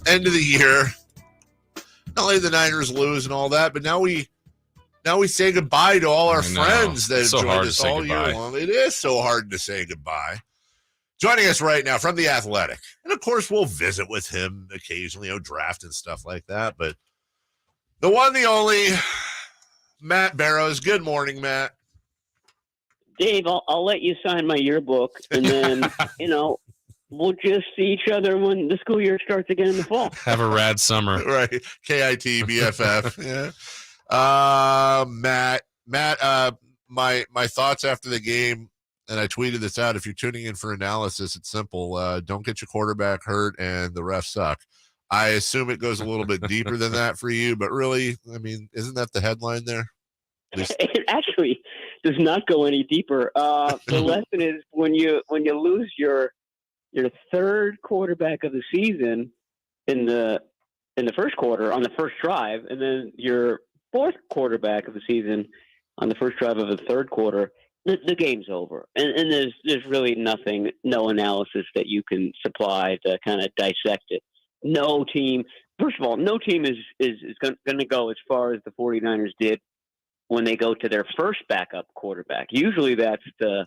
end of the year. Not only the Niners lose and all that, but now we say goodbye to all our friends that have joined us all year long. It is so hard to say goodbye. Joining us right now from The Athletic. And, of course, we'll visit with him occasionally, draft and stuff like that. But the one, the only, Matt Barrows. Good morning, Matt. Dave, I'll let you sign my yearbook, and then, we'll just see each other when the school year starts again in the fall. Have a rad summer. Right. KIT, BFF. Yeah. Matt, my thoughts after the game, and I tweeted this out. If you're tuning in for analysis, it's simple. Don't get your quarterback hurt and the refs suck. I assume it goes a little bit deeper than that for you, but really, I mean, isn't that the headline there? It actually does not go any deeper. The lesson is when you lose your third quarterback of the season in the first quarter on the first drive, and then your fourth quarterback of the season on the first drive of the third quarter, the game's over. And there's really no analysis that you can supply to kind of dissect it. No team, first of all, no team is going to go as far as the 49ers did when they go to their first backup quarterback. Usually that's the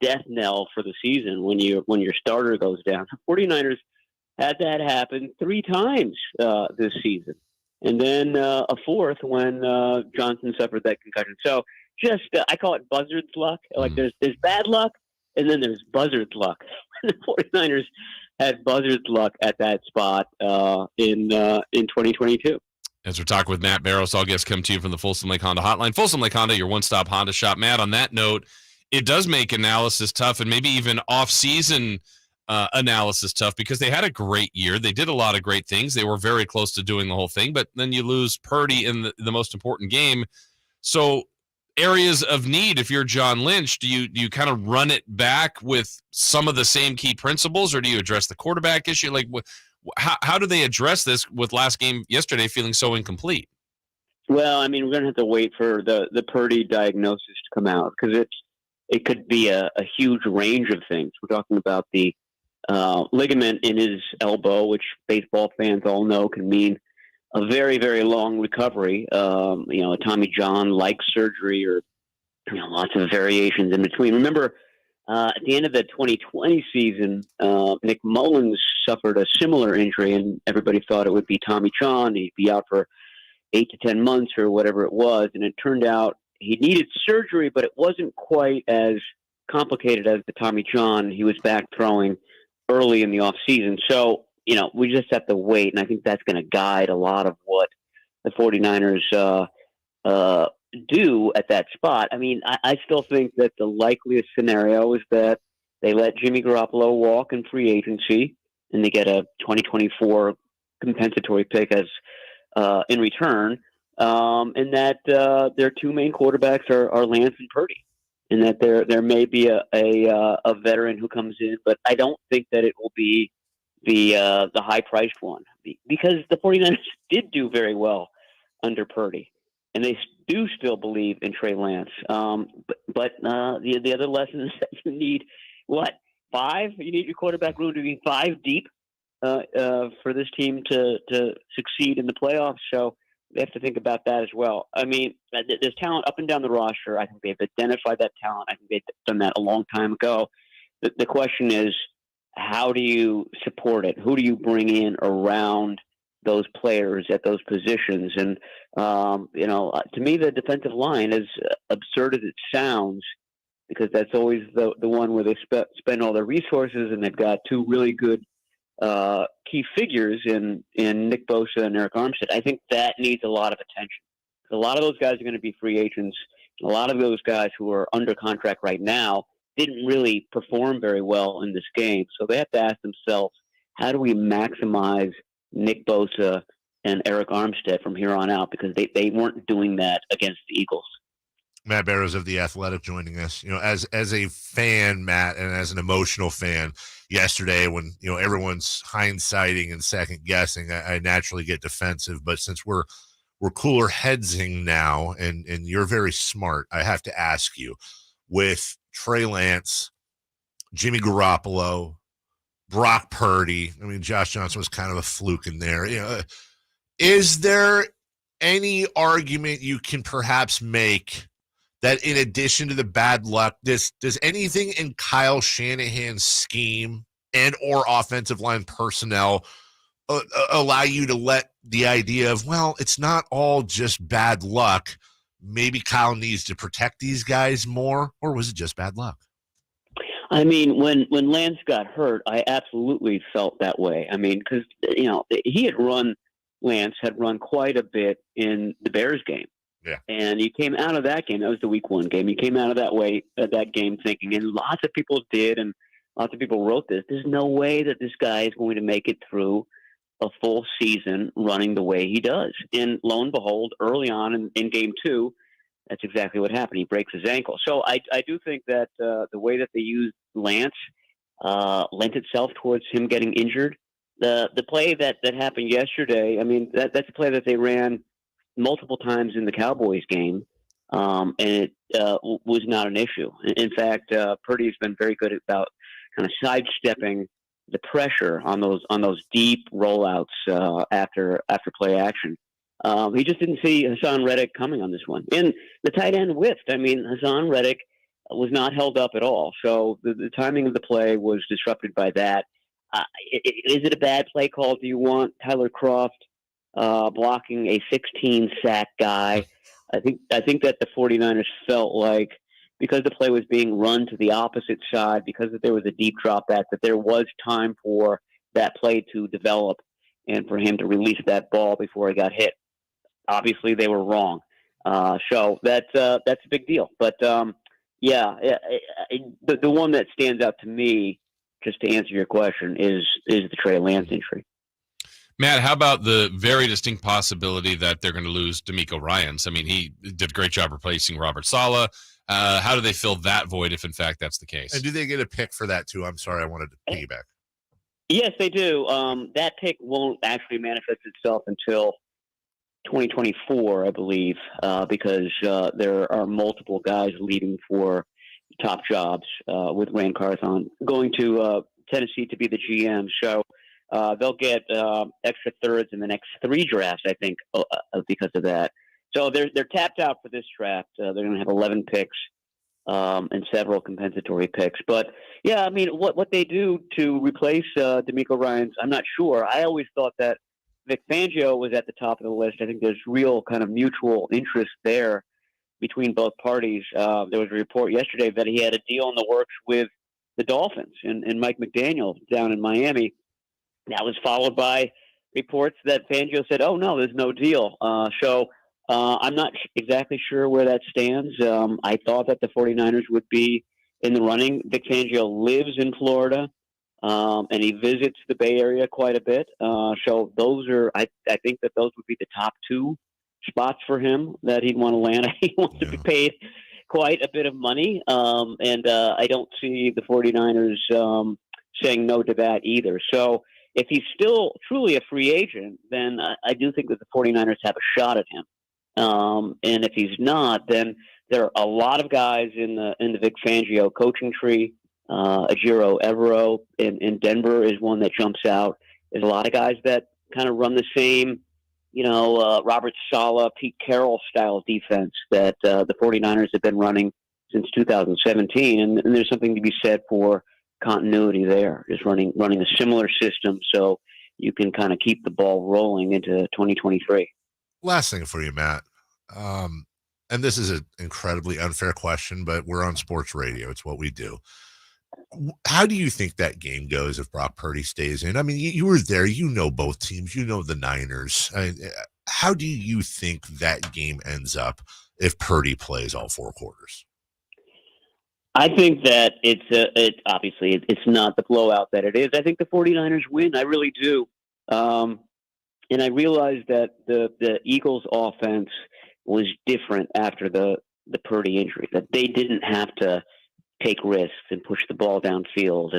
death knell for the season when your starter goes down. The 49ers had that happen 3 times this season. And then a fourth when Johnson suffered that concussion. So just I call it buzzard's luck. Like there's bad luck, and then there's buzzard's luck. The 49ers had buzzard's luck at that spot in 2022. As we're talking with Matt Barrows, all guests come to you from the Folsom Lake Honda Hotline. Folsom Lake Honda, your one-stop Honda shop. Matt, on that note, it does make analysis tough, and maybe even off-season analysis tough, because they had a great year. They did a lot of great things. They were very close to doing the whole thing, but then you lose Purdy in the most important game. So areas of need, if you're John Lynch, do you kind of run it back with some of the same key principles, or do you address the quarterback issue? Like, how do they address this with last game yesterday feeling so incomplete? Well, I mean, we're going to have to wait for the Purdy diagnosis to come out, because it could be a huge range of things. We're talking about the ligament in his elbow, which baseball fans all know can mean a very, very long recovery. Tommy John-like surgery, or lots of variations in between. Remember, at the end of the 2020 season, Nick Mullins suffered a similar injury, and everybody thought it would be Tommy John. He'd be out for 8 to 10 months or whatever it was, and it turned out he needed surgery, but it wasn't quite as complicated as the Tommy John. He was back throwing early in the offseason. So, we just have to wait, and I think that's going to guide a lot of what the 49ers do at that spot. I mean, I still think that the likeliest scenario is that they let Jimmy Garoppolo walk in free agency, and they get a 2024 compensatory pick as in return, and that their 2 main quarterbacks are Lance and Purdy, and that there may be a veteran who comes in, but I don't think that it will be the high-priced one, because the 49ers did do very well under Purdy, and they do still believe in Trey Lance. But the other lesson is that you need, 5? You need your quarterback room to be 5 deep for this team to succeed in the playoffs. So they have to think about that as well. I mean, there's talent up and down the roster. I think they've identified that talent. I think they've done that a long time ago. The question is, how do you support it? Who do you bring in around those players at those positions? And, to me, the defensive line, as absurd as it sounds, because that's always the one where they spend all their resources, and they've got 2 really good key figures in Nick Bosa and Eric Armstead. I think that needs a lot of attention. A lot of those guys are going to be free agents. A lot of those guys who are under contract right now didn't really perform very well in this game. So they have to ask themselves, how do we maximize Nick Bosa and Eric Armstead from here on out? Because they weren't doing that against the Eagles. Matt Barrows of The Athletic joining us. As a fan, Matt, and as an emotional fan, yesterday when, everyone's hindsighting and second guessing, I naturally get defensive. But since we're cooler headsing now, and you're very smart, I have to ask you, with Trey Lance, Jimmy Garoppolo, Brock Purdy. I mean, Josh Johnson was kind of a fluke in there. Is there any argument you can perhaps make that in addition to the bad luck, does anything in Kyle Shanahan's scheme and or offensive line personnel allow you to let the idea of, well, it's not all just bad luck. Maybe Kyle needs to protect these guys more, or was it just bad luck? I mean, when Lance got hurt, I absolutely felt that way. I mean, because, Lance had run quite a bit in the Bears game. Yeah. And he came out of that game. That was the week 1 game. He came out of that game thinking, and lots of people did, and lots of people wrote this, there's no way that this guy is going to make it through a full season running the way he does. And lo and behold, early on in game 2, that's exactly what happened. He breaks his ankle. So I do think that the way that they used Lance lent itself towards him getting injured. The play that happened yesterday, I mean, that's a play that they ran multiple times in the Cowboys game, and it was not an issue. In fact, Purdy's been very good about kind of sidestepping the pressure on those deep rollouts after play action. He just didn't see Hassan Reddick coming on this one. And the tight end whiffed. I mean, Hassan Reddick was not held up at all. So the timing of the play was disrupted by that. Is it a bad play call? Do you want Tyler Kroft blocking a 16-sack guy? I think that the 49ers felt like, because the play was being run to the opposite side, because there was a deep drop back, that there was time for that play to develop and for him to release that ball before he got hit. Obviously, they were wrong. So that's a big deal. But, the one that stands out to me, just to answer your question, is the Trey Lance injury. Matt, how about the very distinct possibility that they're going to lose DAmico Ryan? I mean, he did a great job replacing Robert Saleh. How do they fill that void if, in fact, that's the case? And do they get a pick for that, too? I'm sorry, I wanted to piggyback. Yes, they do. That pick won't actually manifest itself until 2024, I believe, because there are multiple guys leaving for top jobs with Rand Carthon going to Tennessee to be the GM. So they'll get extra thirds in the next 3 drafts, I think, because of that. So they're tapped out for this draft. They're going to have 11 picks and several compensatory picks. But, yeah, I mean, what they do to replace DAmico Ryan, I'm not sure. I always thought that Vic Fangio was at the top of the list. I think there's real kind of mutual interest there between both parties. There was a report yesterday that he had a deal in the works with the Dolphins and Mike McDaniel down in Miami. That was followed by reports that Fangio said, oh, no, there's no deal. So I'm not exactly sure where that stands. I thought that the 49ers would be in the running. Vic Fangio lives in Florida, and he visits the Bay Area quite a bit. So those are, I think that those would be the top 2 spots for him that he'd want to land. He wants to be paid quite a bit of money, and I don't see the 49ers saying no to that either. So if he's still truly a free agent, then I do think that the 49ers have a shot at him. And if he's not, then there are a lot of guys in the Vic Fangio coaching tree. Ejiro Evero in Denver is one that jumps out. There's a lot of guys that kind of run the same, Robert Saleh, Pete Carroll style defense that the 49ers have been running since 2017. And there's something to be said for continuity there, just running a similar system so you can kind of keep the ball rolling into 2023. Last thing for you, Matt. And this is an incredibly unfair question, but we're on sports radio. It's what we do. How do you think that game goes if Brock Purdy stays in? I mean, you were there. You know both teams. You know the Niners. How do you think that game ends up if Purdy plays all 4 quarters? I think that obviously it's not the blowout that it is. I think the 49ers win. I really do. And I realized that the Eagles offense was different after the Purdy injury, that they didn't have to take risks and push the ball downfield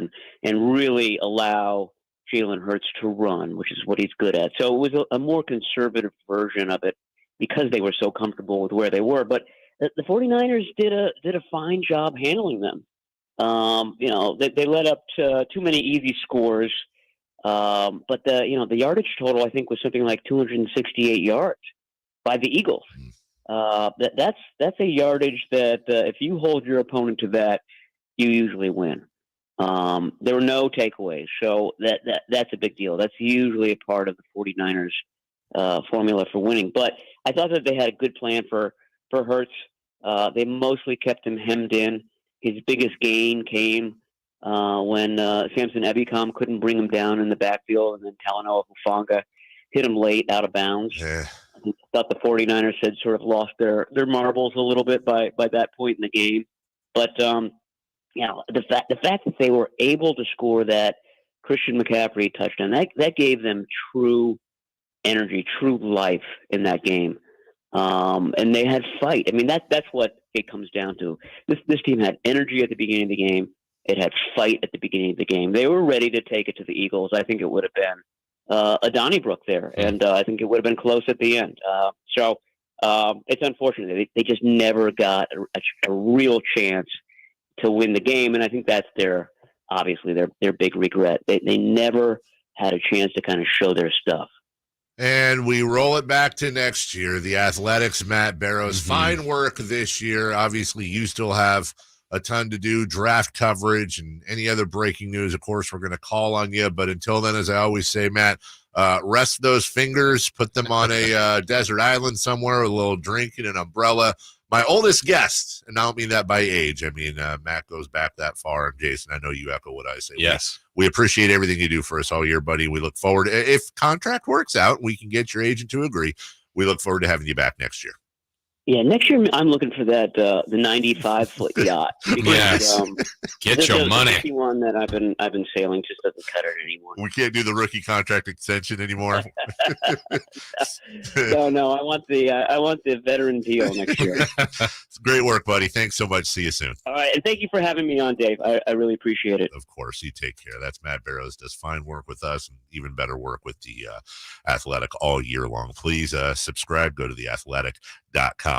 and really allow Jalen Hurts to run, which is what he's good at. So it was a more conservative version of it because they were so comfortable with where they were. But the 49ers did a fine job handling them. They let up too many easy scores. But the yardage total, I think, was something like 268 yards by the Eagles. That's a yardage that if you hold your opponent to that, you usually win. There were no takeaways, so that's a big deal. That's usually a part of the 49ers formula for winning. But I thought that they had a good plan for Hurts. They mostly kept him hemmed in. His biggest gain came when Samson Ebicom couldn't bring him down in the backfield, and then Talanoa Hufanga hit him late out of bounds. Yeah. I thought the 49ers had sort of lost their marbles a little bit by that point in the game. But, the fact that they were able to score that Christian McCaffrey touchdown, that gave them true energy, true life in that game. And they had fight. I mean, that's what it comes down to. This team had energy at the beginning of the game. It had fight at the beginning of the game. They were ready to take it to the Eagles. I think it would have been a Donnybrook there, and I think it would have been close at the end. So it's unfortunate. They just never got a real chance to win the game, and I think that's their big regret. They never had a chance to kind of show their stuff. And we roll it back to next year. The Athletics, Matt Barrows, fine work this year. Obviously, you still have a ton to do, draft coverage and any other breaking news. Of course, we're going to call on you. But until then, as I always say, Matt, rest those fingers, put them on a desert island somewhere with a little drink and an umbrella. My oldest guest, and I don't mean that by age. I mean, Matt goes back that far. And Jason, I know you echo what I say. Yes. We appreciate everything you do for us all year, buddy. We look forward. If contract works out, we can get your agent to agree. We look forward to having you back next year. Yeah, next year I'm looking for that the 95-foot yacht. Because, yes, get your money. The one that I've been sailing just doesn't cut it anymore. We can't do the rookie contract extension anymore. No, I want the veteran deal next year. It's great work, buddy. Thanks so much. See you soon. All right, and thank you for having me on, Dave. I really appreciate it. Of course, you take care. That's Matt Barrows. Does fine work with us and even better work with the Athletic all year long. Please subscribe. Go to theathletic.com.